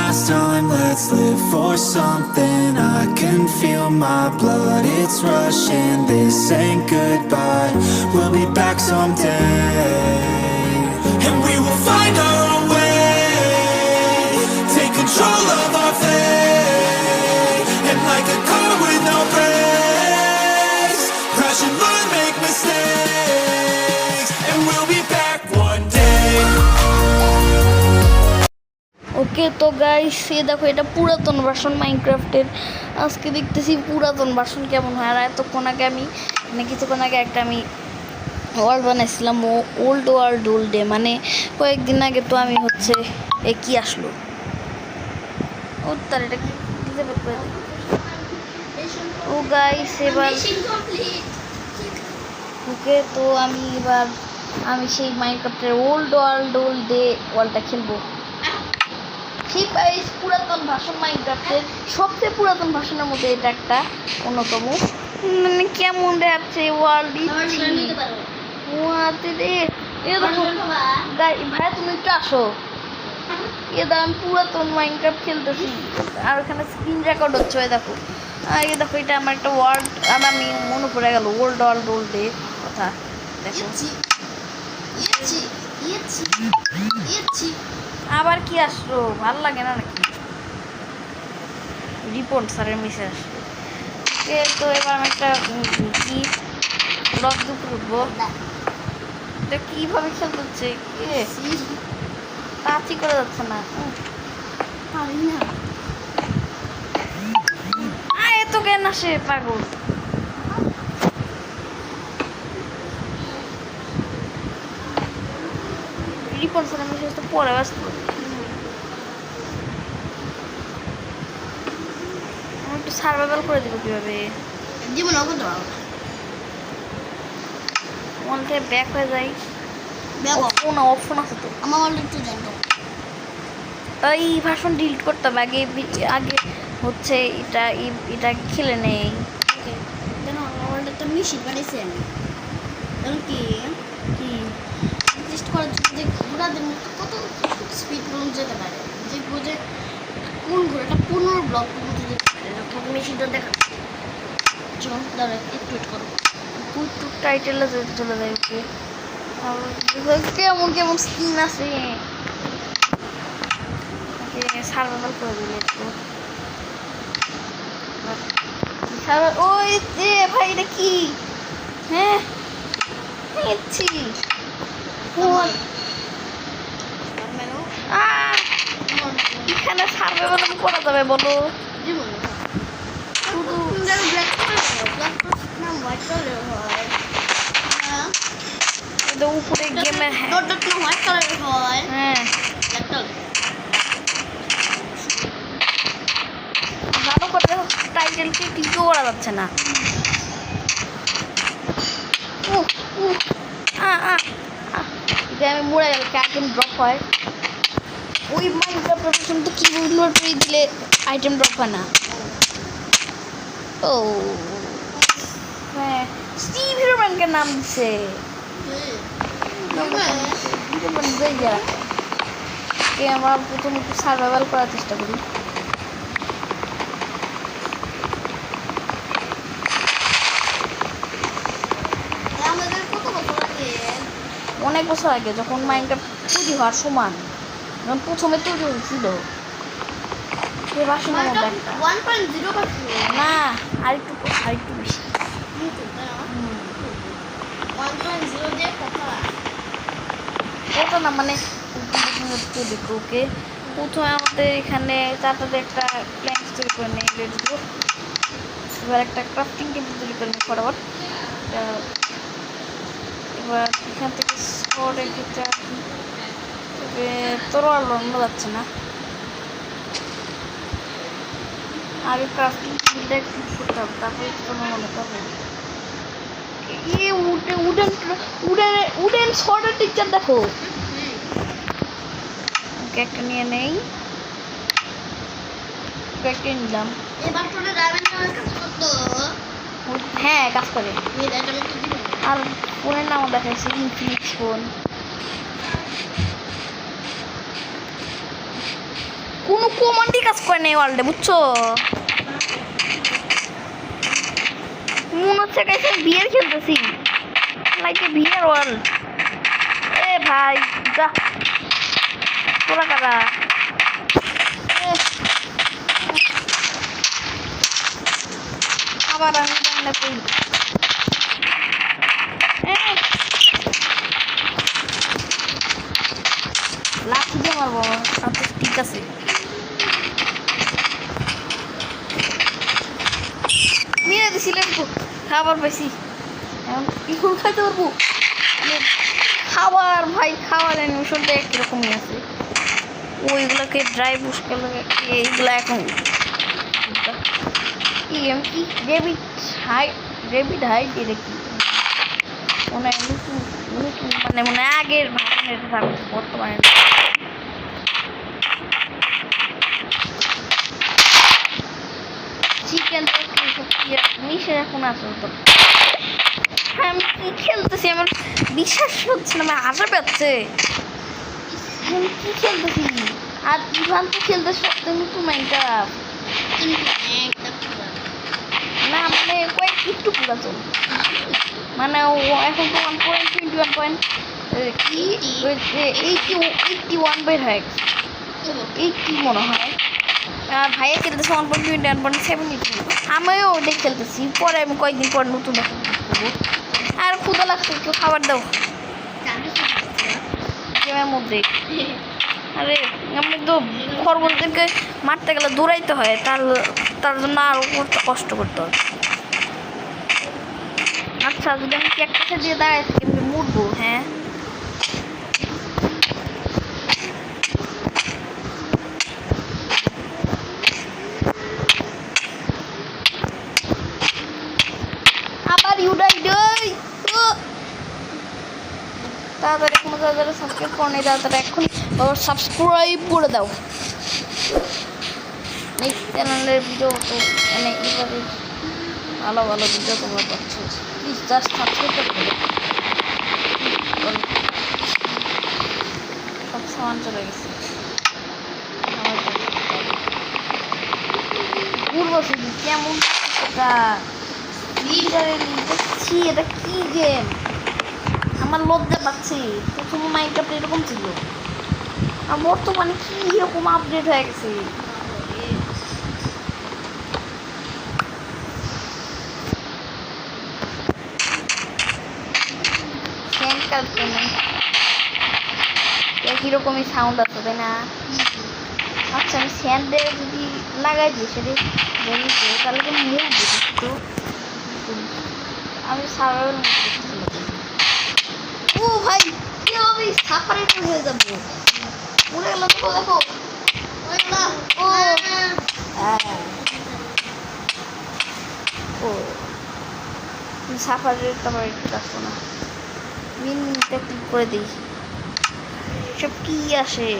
last time, let's live for something. I can feel my blood, it's rushing. This ain't goodbye, we'll be back someday. And we will find our own way, take control of our fate. And like a car with no brakes, crash and learn, make mistakes. And we'll be back one day. ওকে তো guys সে দেখো এটা পুরাতন version মাইনক্রাফটের। আজকে দেখতেছি পুরাতন version কেমন হয়। আর এতক্ষণ আগে আমি কিছুক্ষণ আগে একটা আমি ওয়ার্ল্ড বানাইছিলাম, ওল্ড ডে, মানে কয়েকদিন আগে। তো আমি হচ্ছে এ কি আসলো ও তার এটা ও গাইস এবার ওকে তো আমি সেই মাইনক্রাফটের ওল্ড ডে ওয়ার্ল্ডটা খেলবো। ঠিক গাইস পুরাতন ভার্সন মাইনক্রাফটের সবচেয়ে পুরাতন ভার্সনের মধ্যে এটা একটা অন্যতম। মানে কেমন দেখাচ্ছে ওয়ার্ল্ড ভাই তুমি একটু আসো। আমি পুরাতন মাইনক্রাফট খেলতেছি আর ওখানে স্ক্রিন রেকর্ড হচ্ছে। ওই দেখো দেখো এটা আমার একটা ওয়ার্ল্ড, আমি মনে পড়ে গেল ওল্ড ডে কথা। দেখো আবার কি আসলো, ভালো লাগে না নাকি? রিপোর্ট স্যারের মেসেজ আসলো। তো এবার আমি একটা কি ব্লক দুপুর উঠবো। এটা কীভাবে খেলতে হচ্ছে, টাচই করে যাচ্ছে না। এত জ্ঞান আসে পাগল। রিপোর্ট স্যারের মেসেজ তো পরে আসতো। একটু সার্ভাইভাল করে দেবো কীভাবে? জীবন মন থেকে ব্যাক হয়ে যাই। অপশন আছে তো আমার একটু জানতো। এই ভার্সন ডিলিট করতাম আগে হচ্ছে এটা খেলে নেই। আমার একটা মিশন বানিয়েছি আমি, কারণ কি টেস্ট করার জন্য যে ঘোড়াদের মতো কত স্পিড পর্যন্ত যেতে পারে, যে বুঝে কোন ঘোড়াটা 15 ব্লক পর্যন্ত যেতে পারে। মেশিনটা দেখা চল দাঁড়া একটু করো টাইটেলে চলে যায়। ওকে কেমন স্কিন আছে সার্ভাইভাল করে দিলে একটু। ওই যে ভাই এটা কি? হ্যাঁ এখানে সার্ভাইভাল করা যাবে বলো? উপরে গেমে হোয়াইট কালারের হয়। হ্যাঁ ভালো করে টাইটেলকে কিছু করা যাচ্ছে না। আমি মরে গেল আইটেম ড্রপ হয়। ওই মাইনক্রাফট প্রফেশন তো কিবোর্ড দিলে আইটেম ড্রপ হয় না। ও হ্যাঁ স্টিভ হিরোম্যানকে নাম দিচ্ছে। আমরা প্রথম একটু সার্ভাইভাল করার চেষ্টা করি। অনেক বছর আগে যখন মাইনক্রাফট তৈরি হওয়ার সমান, যখন প্রথমে তৈরি হয়েছিল না আরেকটু বেশি ওটা না, মানে দেখো ওকে প্রথমে আমাদের এখানে চারটাতে একটা প্ল্যান তৈরি করে নেই। এবার একটা ক্রাফটিং টেবিল তৈরি করে নিই ফটাফট। এবার এখান থেকে শর্টের ক্ষেত্রে তোর আর লড়ানো যাচ্ছে না। আগে ক্রাফটিং টেবিলটা একটু করতে হবে, তারপরে তোমার মনে করবে উডেন শর্টের টিচার দেখো। ওকে একটা নিয়ে নেই, একটা নিলাম। হ্যাঁ কাজ করে। আর ফোনের নামও দেখাইছে ইনফিনিক্স ফোন। কোনো কমান্ডই কাজ করে না এই ওয়ার্ল্ডে, বুঝছো? মনে হচ্ছে কাছে বিয়ার খেলতেছি, লাইক এ বিয়ার ওয়ার্ল্ড। এ ভাই যা তোরা কারা? আবার আমি জানি কই লাঠি দিয়ে মারবো। আচ্ছা ঠিক আছে, মেরে দিছিলেন তো খাবার পাইছি, এখন কি করে খাইতে পারবো? খাবার ভাই, খাবার অ্যানিমেশনটা একরকমই আছে, ওইগুলোকে ড্রাই বুশ করলে এইগুলো এখন কি ডেভিড হাইট এটা কি মনে হয় নতুন নতুন, মানে মনে হয় আগের ভাষণের থাকবে বর্তমানে। চিকেন মিশে এখন আসল তো আমি কি খেলতেছি, আমার বিশ্বাস হচ্ছে না, আমার আশা পাচ্ছে আমি কি খেলতেছি। আর ইভান তো খেলতে সত্যি নতুন মাইনক্রাফট না, মানে কয়েক একটু পুরাতন, মানে ও এখন তো 1.21.81 বের হয়ে গেছে, 80 মনে হয়। আর ভাইয়া খেলতেছে 1.21.72, আমিও ওটাই খেলতেছি। পরে আমি কয়েকদিন পর নতুন করবো। আর ক্ষুধা লাগছে, একটু খাবার দাও গেমের মধ্যে। আরে আমি তো খরগোশদেরকে মারতে গেলে দৌড়াইতে হয়, তার জন্য আরও কষ্ট করতে হয়। আচ্ছা যদি আমি ক্যাকটাসে দিয়ে দাঁড়াই থাকি আমি মরবো। হ্যাঁ আবার তাড়াতাড়ি কোনো তাড়াতাড়ি সাবস্ক্রাইব করে নেই, তাড়াতাড়ি এখন সাবস্ক্রাইব করে দাও। এই চ্যানেলের ভিডিও তো মানে এইভাবে ভালো ভালো ভিডিও তোমরা পাচ্ছ, প্লিজ জাস্ট সাবস্ক্রাইব করে দেবে। সব সামান চলে গেছে পূর্বসূরি কেমন এটা দেখছি, এটা কি গেম? আমার লজ্জা পাচ্ছি, প্রথম মাইনক্রাফট এরকম ছিল আর বর্তমানে কি এরকম আপডেট হয়ে গেছে। একই রকমই সাউন্ড আছে তাই না? আচ্ছা আমি স্যান্ডে যদি লাগাই দিই সেটা তাহলে তো মুভ একটু আমি সারার ও ভাই কিভাবে সাপারেট হয়ে যাবো, উড়ে গেল তো দেখো ও ও সাফারের তারপর একটু আসতো না, মিনটা ক্লিক করে দিই, সব কি আসে?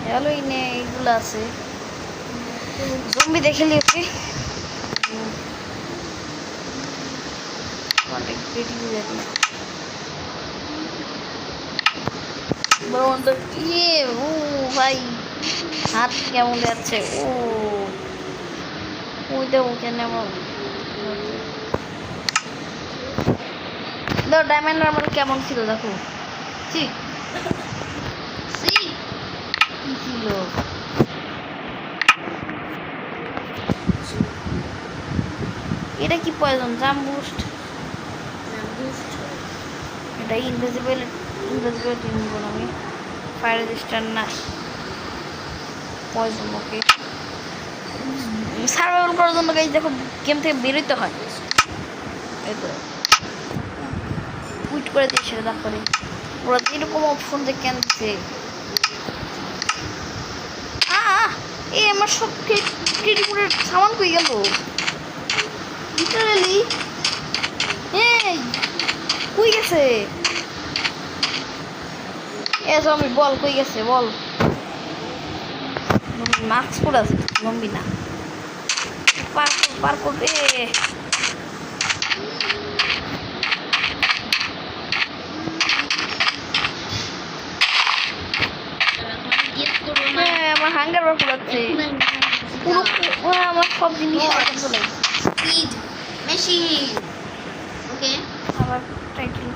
হ্যালোইনে এইগুলো আছে, জম্বি দেখে লিখে ও ভাই হাত কেমন যাচ্ছে, ও ওই দেবো কেন ডায়মন্ড আর্মার কেমন ছিল দেখো, ঠিক ছিল এটা কি পয়জন জাম্প বুস্ট, এটা ইনভিজিবিলিটি নিব না আমি, ফায়ার রেজিস্ট্যান্ট না পয়জন। ওকে সার্ভাইভাল করার জন্য গাইস দেখো গেম থেকে বেরোতে হয়, এই তো কুইট করে দিয়েছে তারপরে ওরা এরকম অপশন যে কেন দিচ্ছে এ আমার সব ক্রেডিটের সামান কই গেল লিটারালি এই কই গেছে আমি বল কই গেছে বল মাস্ক পরে আছে লম্বি না পার করবে আমার হাঙ্গার বার পড়াচ্ছে পুরো আমার সব জিনিস চলে Speed machine. Okay. আবার টাইটেল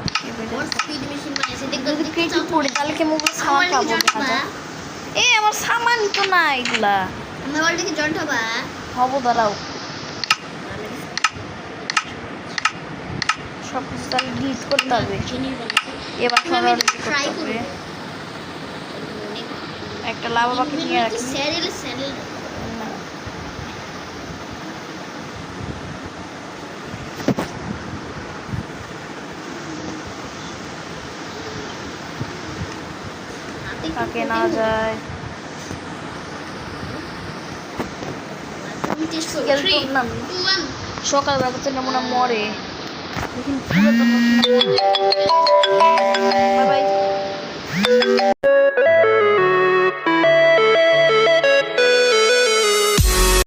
What speed machine বানাইছে দেখো যদি ক্রিয়েটিভ পড়ে তাহলে কি মোবাইল সামান পাবো আমার সামান তো না এগুলা আমার ওয়ার্ল্ডে কি জয়েন্ট হবা হবো দাঁড়াও সব কিছু তাহলে ডিলিট করতে হবে এবার সবাই ট্রাই করব একটা লাভা পাখি নিয়ে রাখি স্যারেল কাকে না যায় সকালবেলা তো মনে মরে